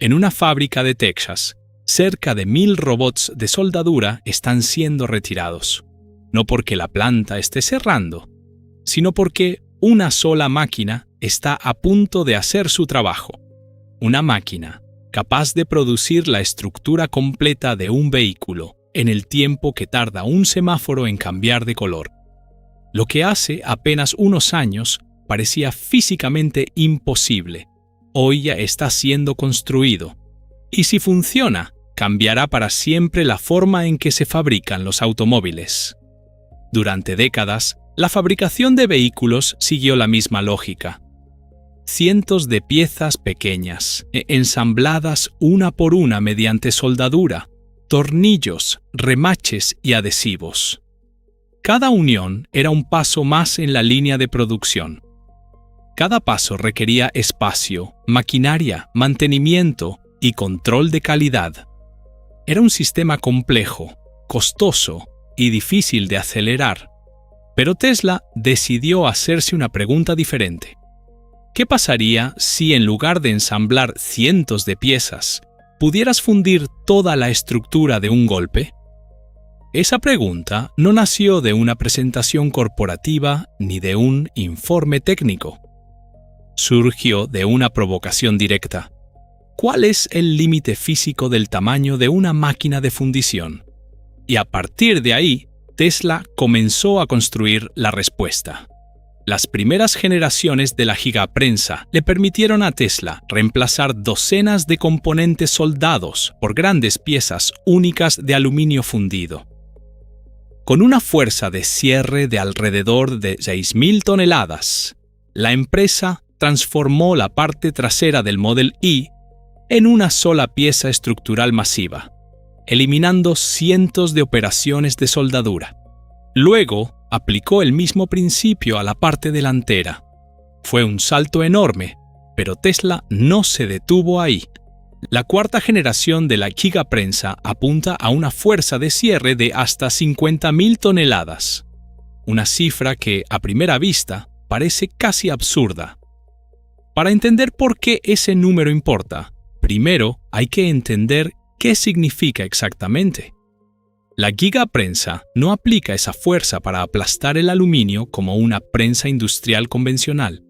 En una fábrica de Texas, cerca de 1000 robots de soldadura están siendo retirados. No porque la planta esté cerrando, sino porque una sola máquina está a punto de hacer su trabajo. Una máquina capaz de producir la estructura completa de un vehículo en el tiempo que tarda un semáforo en cambiar de color. Lo que hace apenas unos años parecía físicamente imposible, hoy ya está siendo construido. Y si funciona, cambiará para siempre la forma en que se fabrican los automóviles. Durante décadas, la fabricación de vehículos siguió la misma lógica. Cientos de piezas pequeñas, ensambladas una por una mediante soldadura, tornillos, remaches y adhesivos. Cada unión era un paso más en la línea de producción. Cada paso requería espacio, maquinaria, mantenimiento y control de calidad. Era un sistema complejo, costoso y difícil de acelerar. Pero Tesla decidió hacerse una pregunta diferente. ¿Qué pasaría si en lugar de ensamblar cientos de piezas, pudieras fundir toda la estructura de un golpe? Esa pregunta no nació de una presentación corporativa ni de un informe técnico. Surgió de una provocación directa. ¿Cuál es el límite físico del tamaño de una máquina de fundición? Y a partir de ahí, Tesla comenzó a construir la respuesta. Las primeras generaciones de la gigaprensa le permitieron a Tesla reemplazar docenas de componentes soldados por grandes piezas únicas de aluminio fundido. Con una fuerza de cierre de alrededor de 6.000 toneladas, la empresa transformó la parte trasera del Model Y en una sola pieza estructural masiva, eliminando cientos de operaciones de soldadura. Luego, aplicó el mismo principio a la parte delantera. Fue un salto enorme, pero Tesla no se detuvo ahí. La cuarta generación de la gigaprensa apunta a una fuerza de cierre de hasta 50.000 toneladas, una cifra que, a primera vista, parece casi absurda. Para entender por qué ese número importa, primero hay que entender qué significa exactamente. La gigaprensa no aplica esa fuerza para aplastar el aluminio como una prensa industrial convencional.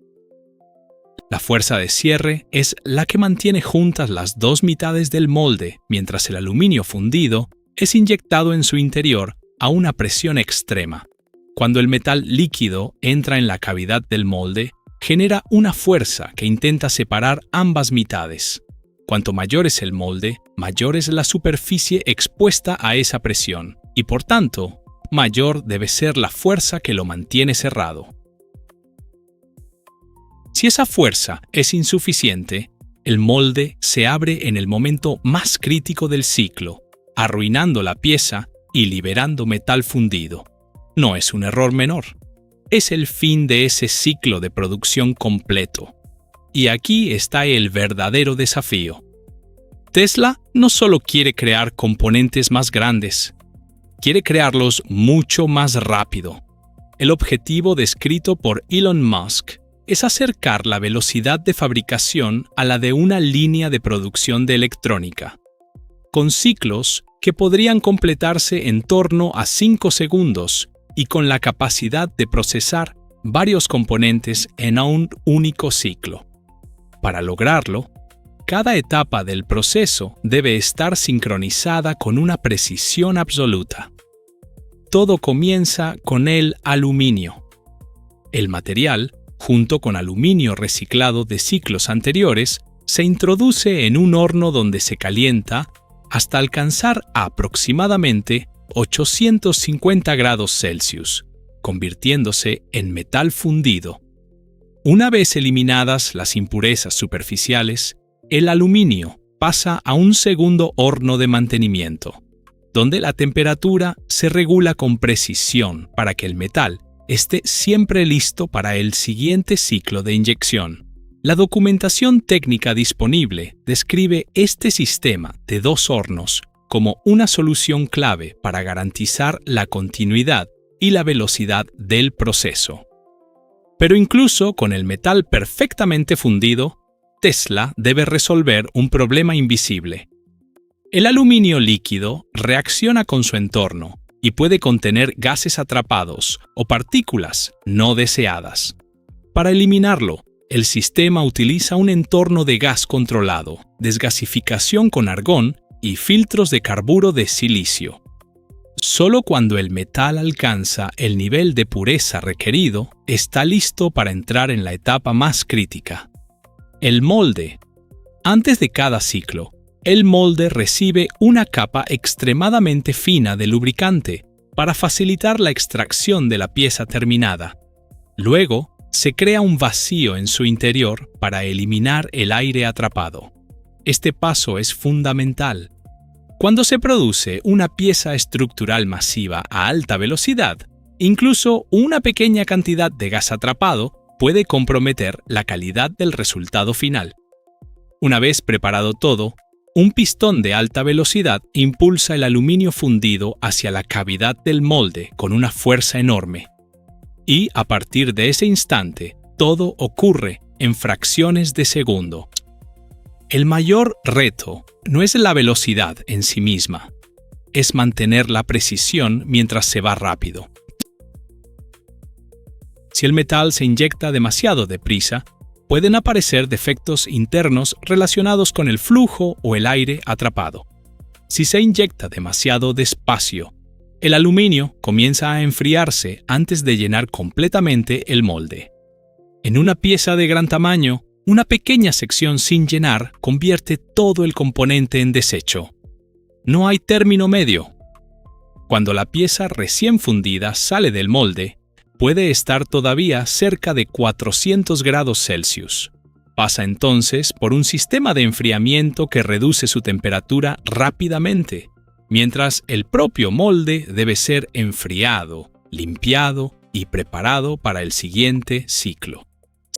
La fuerza de cierre es la que mantiene juntas las dos mitades del molde mientras el aluminio fundido es inyectado en su interior a una presión extrema. Cuando el metal líquido entra en la cavidad del molde, genera una fuerza que intenta separar ambas mitades. Cuanto mayor es el molde, mayor es la superficie expuesta a esa presión, y por tanto, mayor debe ser la fuerza que lo mantiene cerrado. Si esa fuerza es insuficiente, el molde se abre en el momento más crítico del ciclo, arruinando la pieza y liberando metal fundido. No es un error menor. Es el fin de ese ciclo de producción completo. Y aquí está el verdadero desafío. Tesla no solo quiere crear componentes más grandes, quiere crearlos mucho más rápido. El objetivo descrito por Elon Musk es acercar la velocidad de fabricación a la de una línea de producción de electrónica, con ciclos que podrían completarse en torno a 5 segundos y con la capacidad de procesar varios componentes en un único ciclo. Para lograrlo, cada etapa del proceso debe estar sincronizada con una precisión absoluta. Todo comienza con el aluminio. El material, junto con aluminio reciclado de ciclos anteriores, se introduce en un horno donde se calienta hasta alcanzar aproximadamente 850 grados Celsius, convirtiéndose en metal fundido. Una vez eliminadas las impurezas superficiales, el aluminio pasa a un segundo horno de mantenimiento, donde la temperatura se regula con precisión para que el metal esté siempre listo para el siguiente ciclo de inyección. La documentación técnica disponible describe este sistema de 2 hornos como una solución clave para garantizar la continuidad y la velocidad del proceso. Pero incluso con el metal perfectamente fundido, Tesla debe resolver un problema invisible. El aluminio líquido reacciona con su entorno y puede contener gases atrapados o partículas no deseadas. Para eliminarlo, el sistema utiliza un entorno de gas controlado, desgasificación con argón y filtros de carburo de silicio. Solo cuando el metal alcanza el nivel de pureza requerido, está listo para entrar en la etapa más crítica. El molde. Antes de cada ciclo, el molde recibe una capa extremadamente fina de lubricante para facilitar la extracción de la pieza terminada. Luego, se crea un vacío en su interior para eliminar el aire atrapado. Este paso es fundamental. Cuando se produce una pieza estructural masiva a alta velocidad, incluso una pequeña cantidad de gas atrapado puede comprometer la calidad del resultado final. Una vez preparado todo, un pistón de alta velocidad impulsa el aluminio fundido hacia la cavidad del molde con una fuerza enorme. Y a partir de ese instante, todo ocurre en fracciones de segundo. El mayor reto no es la velocidad en sí misma, es mantener la precisión mientras se va rápido. Si el metal se inyecta demasiado deprisa, pueden aparecer defectos internos relacionados con el flujo o el aire atrapado. Si se inyecta demasiado despacio, el aluminio comienza a enfriarse antes de llenar completamente el molde. En una pieza de gran tamaño, una pequeña sección sin llenar convierte todo el componente en desecho. No hay término medio. Cuando la pieza recién fundida sale del molde, puede estar todavía cerca de 400 grados Celsius. Pasa entonces por un sistema de enfriamiento que reduce su temperatura rápidamente, mientras el propio molde debe ser enfriado, limpiado y preparado para el siguiente ciclo.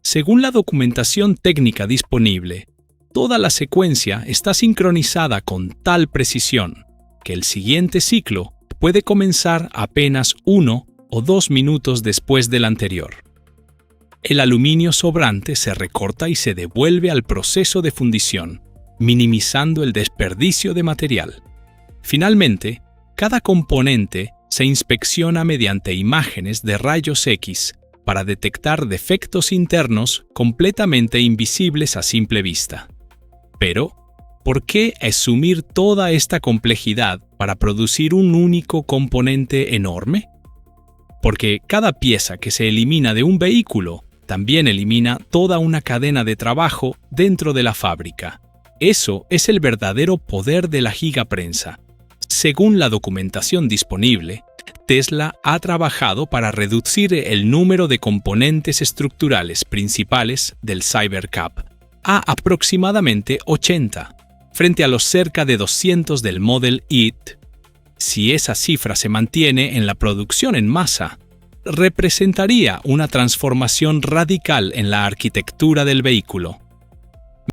Según la documentación técnica disponible, toda la secuencia está sincronizada con tal precisión que el siguiente ciclo puede comenzar apenas 1 o 2 minutos después del anterior. El aluminio sobrante se recorta y se devuelve al proceso de fundición, minimizando el desperdicio de material. Finalmente, cada componente se inspecciona mediante imágenes de rayos X para detectar defectos internos completamente invisibles a simple vista. Pero, ¿por qué asumir toda esta complejidad para producir un único componente enorme? Porque cada pieza que se elimina de un vehículo también elimina toda una cadena de trabajo dentro de la fábrica. Eso es el verdadero poder de la gigaprensa. Según la documentación disponible, Tesla ha trabajado para reducir el número de componentes estructurales principales del Cybercab a aproximadamente 80, frente a los cerca de 200 del Model Y. Si esa cifra se mantiene en la producción en masa, representaría una transformación radical en la arquitectura del vehículo.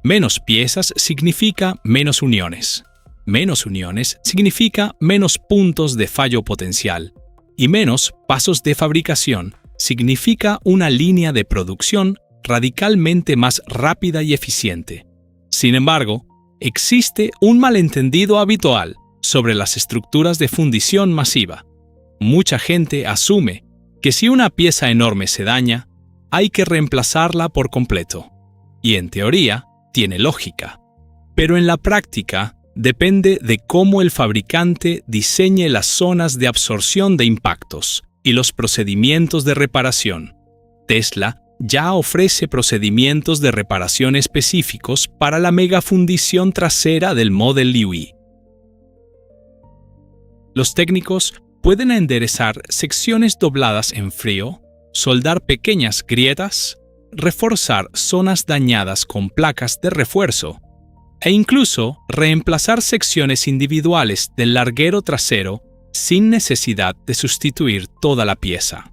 Menos piezas significa menos uniones. Menos uniones significa menos puntos de fallo potencial. Y menos pasos de fabricación significa una línea de producción radicalmente más rápida y eficiente. Sin embargo, existe un malentendido habitual sobre las estructuras de fundición masiva. Mucha gente asume que si una pieza enorme se daña, hay que reemplazarla por completo. Y en teoría, tiene lógica. Pero en la práctica, depende de cómo el fabricante diseñe las zonas de absorción de impactos y los procedimientos de reparación. Tesla ya ofrece procedimientos de reparación específicos para la megafundición trasera del Model Y. Los técnicos pueden enderezar secciones dobladas en frío, soldar pequeñas grietas, reforzar zonas dañadas con placas de refuerzo, e incluso reemplazar secciones individuales del larguero trasero sin necesidad de sustituir toda la pieza.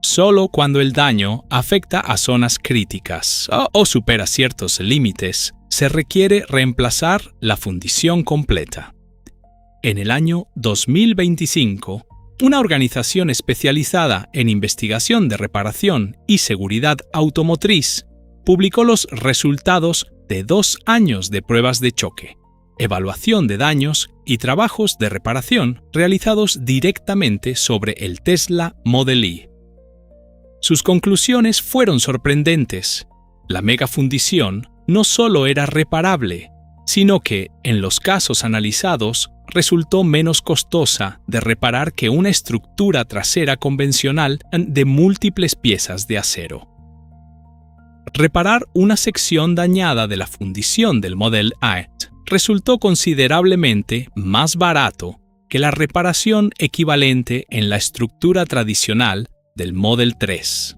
Solo cuando el daño afecta a zonas críticas o supera ciertos límites, se requiere reemplazar la fundición completa. En el año 2025, una organización especializada en investigación de reparación y seguridad automotriz publicó los resultados de 2 años de pruebas de choque, evaluación de daños y trabajos de reparación realizados directamente sobre el Tesla Model Y. Sus conclusiones fueron sorprendentes. La megafundición no solo era reparable, sino que, en los casos analizados, resultó menos costosa de reparar que una estructura trasera convencional de múltiples piezas de acero. Reparar una sección dañada de la fundición del Model Y resultó considerablemente más barato que la reparación equivalente en la estructura tradicional del Model 3.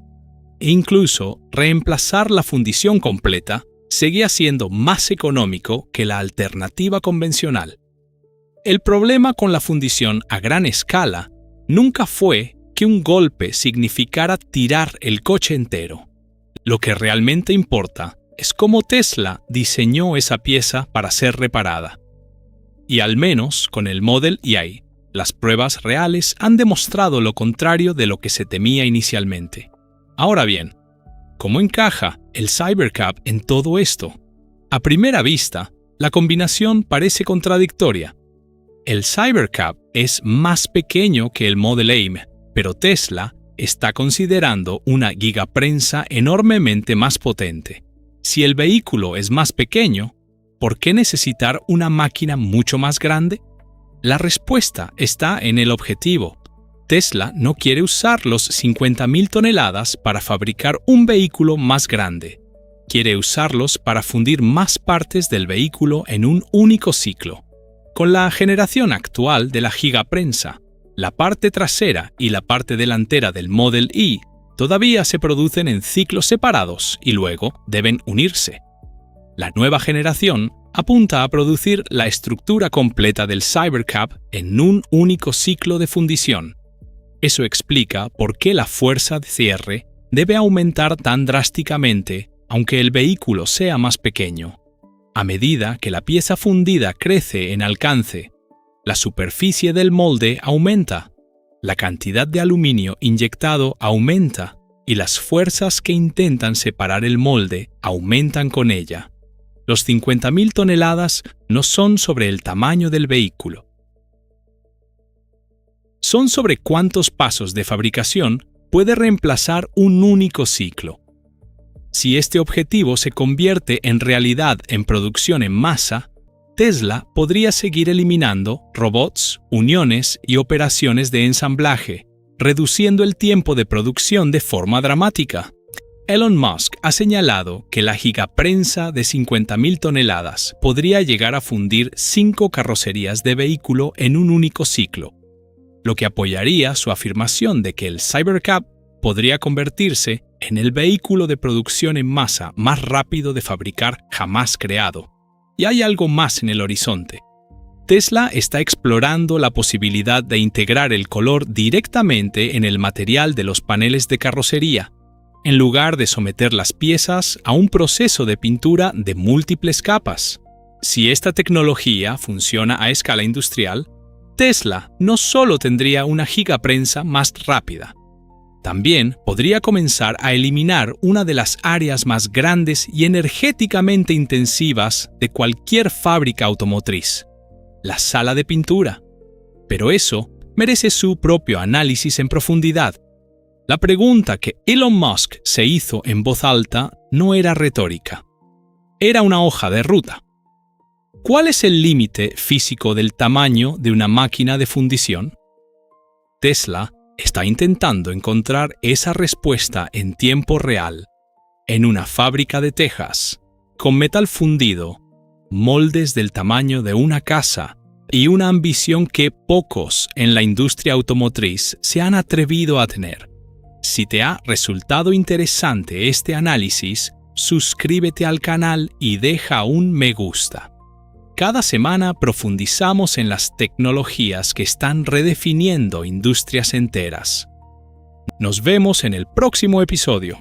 E incluso reemplazar la fundición completa seguía siendo más económico que la alternativa convencional. El problema con la fundición a gran escala nunca fue que un golpe significara tirar el coche entero. Lo que realmente importa es cómo Tesla diseñó esa pieza para ser reparada. Y al menos con el Model Y, las pruebas reales han demostrado lo contrario de lo que se temía inicialmente. Ahora bien, ¿cómo encaja el Cybercab en todo esto? A primera vista, la combinación parece contradictoria. El Cybercab es más pequeño que el Model M, pero Tesla está considerando una gigaprensa enormemente más potente. Si el vehículo es más pequeño, ¿por qué necesitar una máquina mucho más grande? La respuesta está en el objetivo. Tesla no quiere usar los 50.000 toneladas para fabricar un vehículo más grande. Quiere usarlos para fundir más partes del vehículo en un único ciclo. Con la generación actual de la gigaprensa, la parte trasera y la parte delantera del Model Y todavía se producen en ciclos separados y luego deben unirse. La nueva generación apunta a producir la estructura completa del Cybercab en un único ciclo de fundición. Eso explica por qué la fuerza de cierre debe aumentar tan drásticamente aunque el vehículo sea más pequeño. A medida que la pieza fundida crece en alcance, la superficie del molde aumenta, la cantidad de aluminio inyectado aumenta y las fuerzas que intentan separar el molde aumentan con ella. Los 50.000 toneladas no son sobre el tamaño del vehículo. Son sobre cuántos pasos de fabricación puede reemplazar un único ciclo. Si este objetivo se convierte en realidad en producción en masa, Tesla podría seguir eliminando robots, uniones y operaciones de ensamblaje, reduciendo el tiempo de producción de forma dramática. Elon Musk ha señalado que la gigaprensa de 50.000 toneladas podría llegar a fundir 5 carrocerías de vehículo en un único ciclo, lo que apoyaría su afirmación de que el Cybercab podría convertirse en el vehículo de producción en masa más rápido de fabricar jamás creado. Y hay algo más en el horizonte. Tesla está explorando la posibilidad de integrar el color directamente en el material de los paneles de carrocería, en lugar de someter las piezas a un proceso de pintura de múltiples capas. Si esta tecnología funciona a escala industrial, Tesla no solo tendría una gigaprensa más rápida, también podría comenzar a eliminar una de las áreas más grandes y energéticamente intensivas de cualquier fábrica automotriz, la sala de pintura. Pero eso merece su propio análisis en profundidad. La pregunta que Elon Musk se hizo en voz alta no era retórica. Era una hoja de ruta. ¿Cuál es el límite físico del tamaño de una máquina de fundición? Tesla está intentando encontrar esa respuesta en tiempo real, en una fábrica de Texas, con metal fundido, moldes del tamaño de una casa y una ambición que pocos en la industria automotriz se han atrevido a tener. Si te ha resultado interesante este análisis, suscríbete al canal y deja un me gusta. Cada semana profundizamos en las tecnologías que están redefiniendo industrias enteras. Nos vemos en el próximo episodio.